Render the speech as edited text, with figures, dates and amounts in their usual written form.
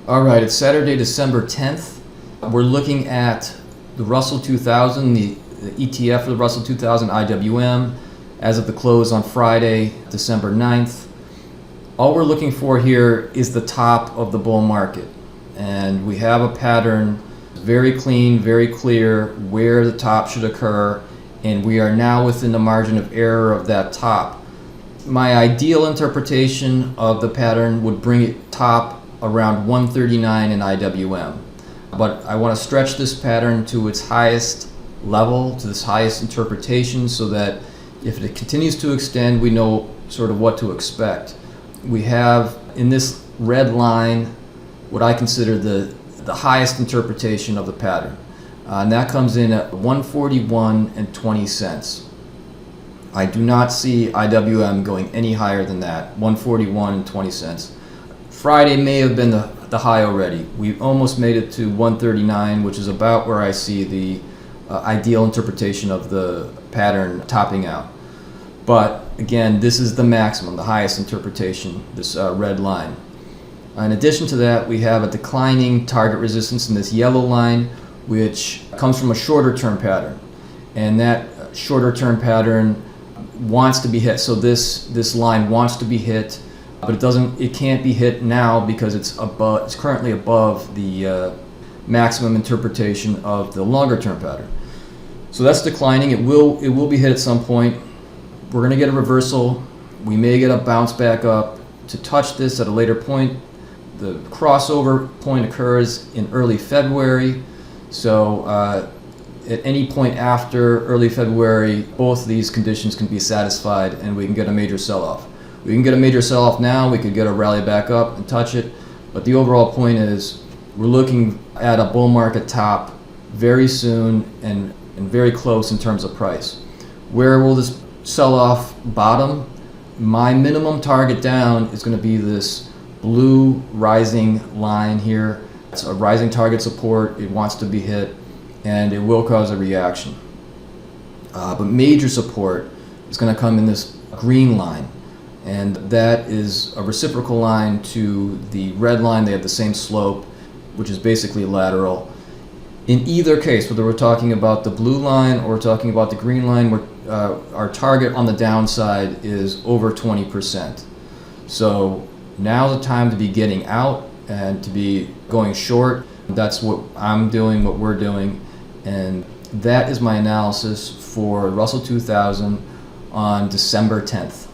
All right, it's Saturday, December 10th. We're looking at the Russell 2000, the ETF for the Russell 2000 IWM as of the close on Friday, December 9th. All we're looking for here is the top of the bull market. And we have a pattern, very clean, very clear where the top should occur. And we are now within the margin of error of that top. My ideal interpretation of the pattern would bring it top around 139 in IWM. But I want to stretch this pattern to its highest level, to this highest interpretation, so that if it continues to extend, we know sort of what to expect. We have in this red line what I consider the highest interpretation of the pattern. And that comes in at 141 and 20 cents. I do not see IWM going any higher than that, 141 and 20 cents. Friday may have been the high already. We almost made it to 139, which is about where I see the ideal interpretation of the pattern topping out. But again, this is the maximum, the highest interpretation, this red line. In addition to that, we have a declining target resistance in this yellow line, which comes from a shorter term pattern. And that shorter term pattern wants to be hit. So this line wants to be hit, but it can't be hit now because it's currently above the maximum interpretation of the longer term pattern. So that's declining. It will be hit at some point. We're going to get a reversal. We may get a bounce back up to touch this at a later point. The crossover point occurs in early February. So at any point after early February, both of these conditions can be satisfied and we can get a major sell-off. We can get a major sell-off now, we could get a rally back up and touch it, but the overall point is we're looking at a bull market top very soon and very close in terms of price. Where will this sell-off bottom? My minimum target down is going to be this blue rising line here. It's a rising target support, it wants to be hit, and it will cause a reaction. But major support is going to come in this green line. And that is a reciprocal line to the red line. They have the same slope, which is basically lateral. In either case, whether we're talking about the blue line or we're talking about the green line, our target on the downside is over 20%. So now's the time to be getting out and to be going short. That's what I'm doing, what we're doing. And that is my analysis for Russell 2000 on December 10th.